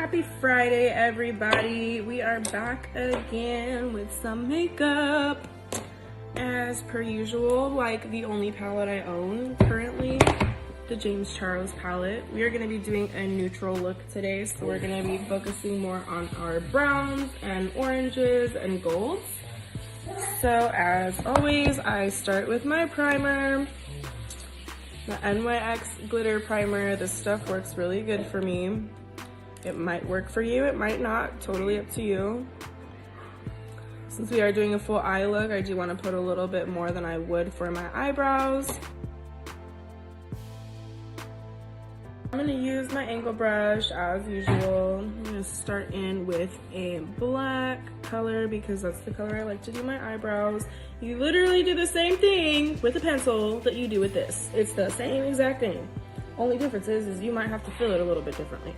Happy Friday, everybody. We are back again with some makeup. As per usual, like the only palette I own currently, the James Charles palette. We are going to be doing a neutral look today, so we're going to be focusing more on our browns and oranges and golds. So as always, I start with my primer, the NYX glitter primer. This stuff works really good for me. It might work for you, it might not, totally up to you. Since we are doing a full eye look, I do want to put a little bit more than I would for my eyebrows. I'm going to use my angle brush as usual. I'm going to start in with a black color because that's the color I like to do my eyebrows. You literally do the same thing with a pencil that you do with this. It's the same exact thing. Only difference is you might have to fill it a little bit differently.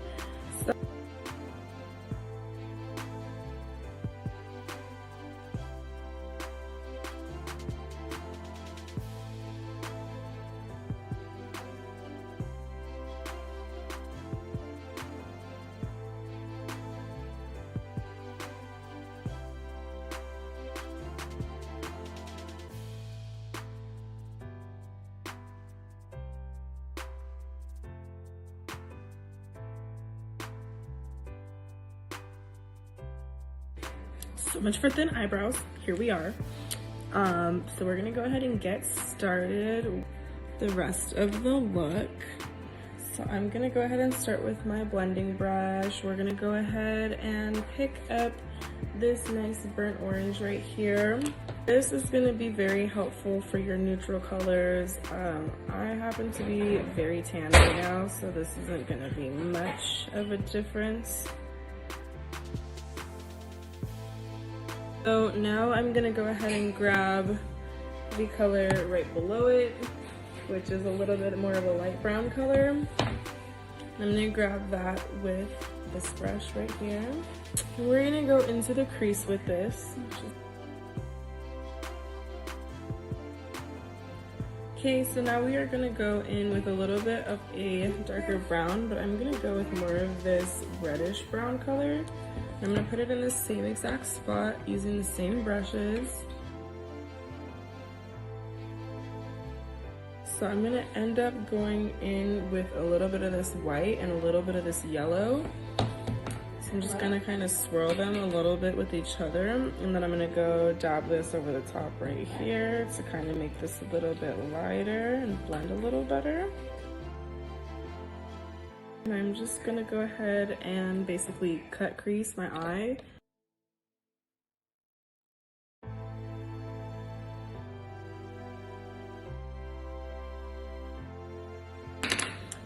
So much for thin eyebrows. Here we are. So we're gonna go ahead and get started the rest of the look. So I'm gonna go ahead and start with my blending brush. We're gonna go ahead and pick up this nice burnt orange right here. This is gonna be very helpful for your neutral colors. I happen to be very tan right now, so this isn't gonna be much of a difference. So now I'm gonna go ahead and grab the color right below it, which is a little bit more of a light brown color. I'm gonna grab that with this brush right here. And we're gonna go into the crease with this. Okay, so now we are gonna go in with a little bit of a darker brown, but I'm gonna go with more of this reddish brown color. I'm gonna put it in the same exact spot using the same brushes. So I'm gonna end up going in with a little bit of this white and a little bit of this yellow. So I'm just gonna kind of swirl them a little bit with each other, and then I'm gonna go dab this over the top right here to kind of make this a little bit lighter and blend a little better. And I'm just gonna go ahead and basically cut crease my eye.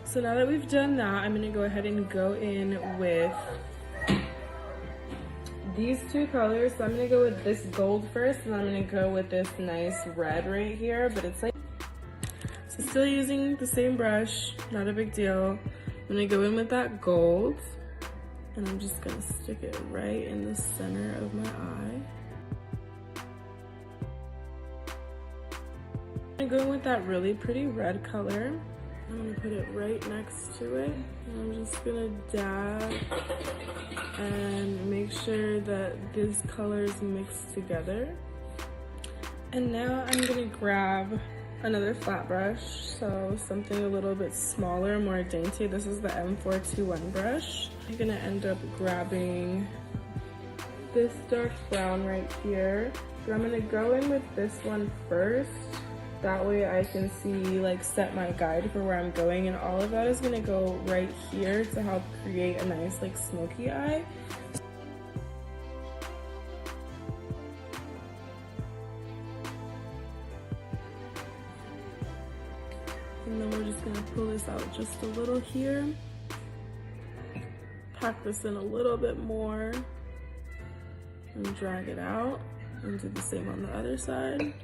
So now that we've done that, I'm gonna go ahead and go in with these two colors. So I'm gonna go with this gold first, and I'm gonna go with this nice red right here, but it's like, so still using the same brush, not a big deal. I'm gonna go in with that gold, and I'm just gonna stick it right in the center of my eye. I'm gonna go in with that really pretty red color. I'm gonna put it right next to it. And I'm just gonna dab and make sure that these colors mix together. And now I'm gonna grab another flat brush, so something a little bit smaller, more dainty. This is the M421 brush. I'm gonna end up grabbing this dark brown right here, but I'm gonna go in with this one first. That way I can see, like, set my guide for where I'm going, and all of that is gonna go right here to help create a nice, like, smoky eye. And then we're just gonna pull this out just a little here. Pack this in a little bit more and drag it out, and do the same on the other side.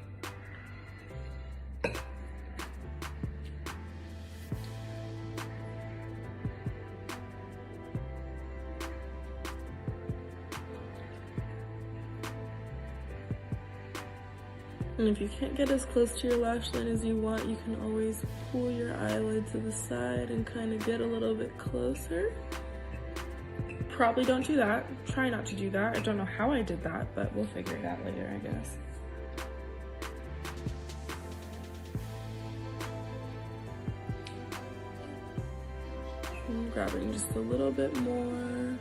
And if you can't get as close to your lash line as you want, you can always pull your eyelid to the side and kind of get a little bit closer. probably don't do that. Try not to do that. I don't know how I did that, but we'll figure it out later, I guess. I'm grabbing just a little bit more.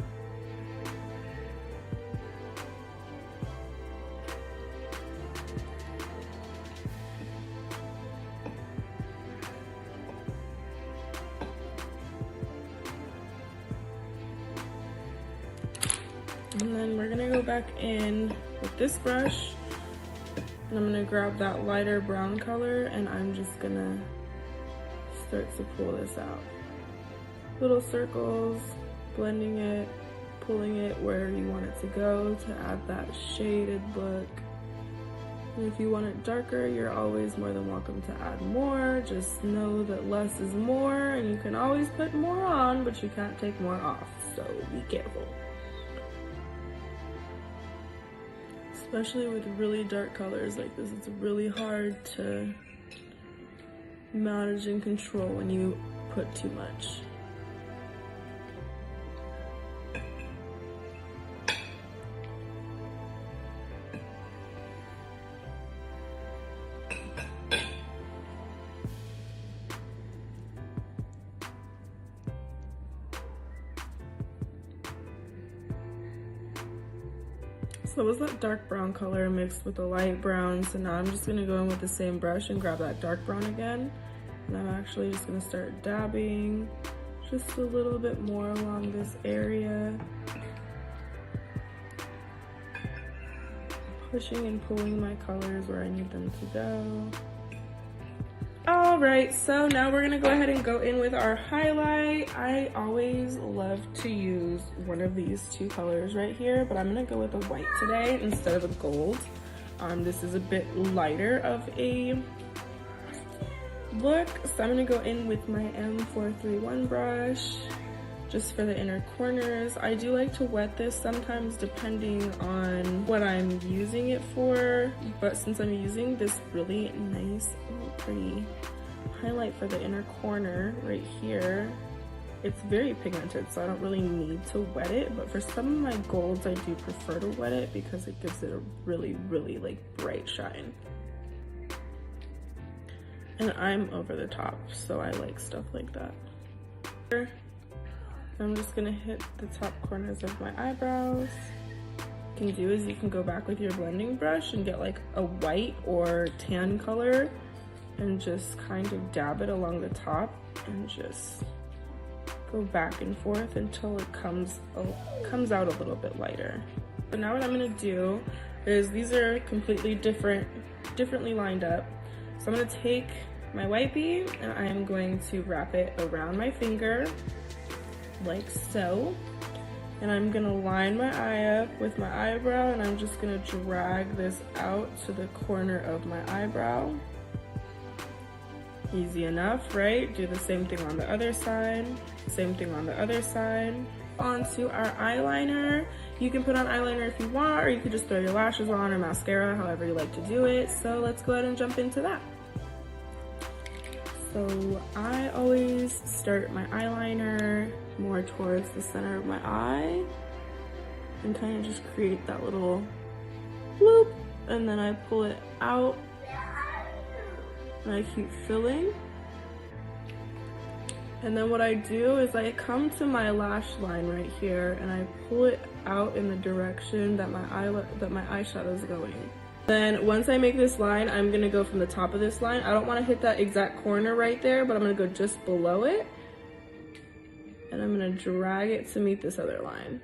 And then we're gonna go back in with this brush, and I'm gonna grab that lighter brown color, and I'm just gonna start to pull this out. Little circles, blending it, pulling it where you want it to go to add that shaded look. And if you want it darker, you're always more than welcome to add more. Just know that less is more, and you can always put more on, but you can't take more off, so be careful. Especially with really dark colors like this, it's really hard to manage and control when you put too much. So it was that dark brown color mixed with the light brown. So now I'm just gonna go in with the same brush and grab that dark brown again. And I'm actually just gonna start dabbing just a little bit more along this area. Pushing and pulling my colors where I need them to go. All right, so now we're gonna go ahead and go in with our highlight. I always love to use one of these two colors right here, but I'm gonna go with a white today instead of a gold. This is a bit lighter of a look, so I'm gonna go in with my M431 brush just for the inner corners. I do like to wet this sometimes depending on what I'm using it for, but since I'm using this really nice, pretty highlight for the inner corner right here, it's very pigmented, so I don't really need to wet it, but for some of my golds, I do prefer to wet it because it gives it a really, really like bright shine. And I'm over the top, so I like stuff like that. I'm just gonna hit the top corners of my eyebrows. What you can do is you can go back with your blending brush and get like a white or tan color and just kind of dab it along the top and just go back and forth until it comes out a little bit lighter. But now what I'm gonna do is these are completely differently lined up. So I'm gonna take my white bead and I'm going to wrap it around my finger like so, and I'm gonna line my eye up with my eyebrow, and I'm just gonna drag this out to the corner of my eyebrow. Easy enough, right? Do the same thing on the other side, same thing on the other side. Onto our eyeliner. You can put on eyeliner if you want, or you could just throw your lashes on or mascara, however you like to do it. So let's go ahead and jump into that. So I always start my eyeliner more towards the center of my eye and kind of just create that little bloop, and then I pull it out and I keep filling. And then what I do is I come to my lash line right here and I pull it out in the direction that my eyeshadow is going. Then once I make this line, I'm gonna go from the top of this line. I don't wanna hit that exact corner right there, but I'm gonna go just below it. And I'm gonna drag it to meet this other line.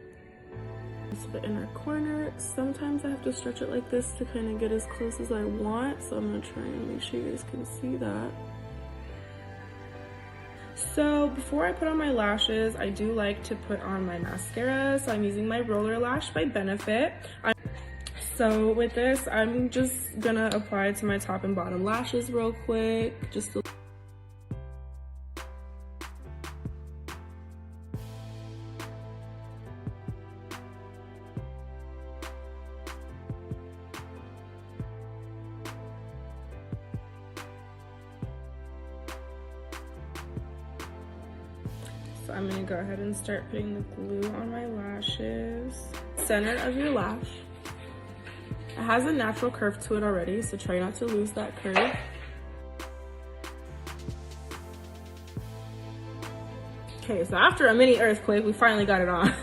So the inner corner, sometimes I have to stretch it like this to kind of get as close as I want. So I'm gonna try and make sure you guys can see that. So before I put on my lashes, I do like to put on my mascara. So I'm using my Roller Lash by Benefit. So with this, I'm just gonna apply it to my top and bottom lashes real quick. Just a So I'm gonna go ahead and start putting the glue on my lashes. Center of your lash. It has a natural curve to it already, so try not to lose that curve. Okay, so after a mini earthquake, we finally got it on.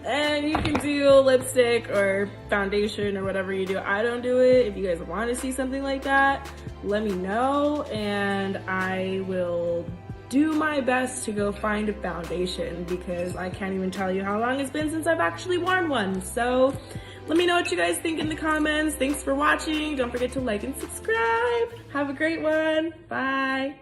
And you can do lipstick or foundation or whatever you do. I don't do it. If you guys want to see something like that, let me know and I will do my best to go find a foundation because I can't even tell you how long it's been since I've actually worn one. So let me know what you guys think in the comments. Thanks for watching. Don't forget to like and subscribe. Have a great one. Bye.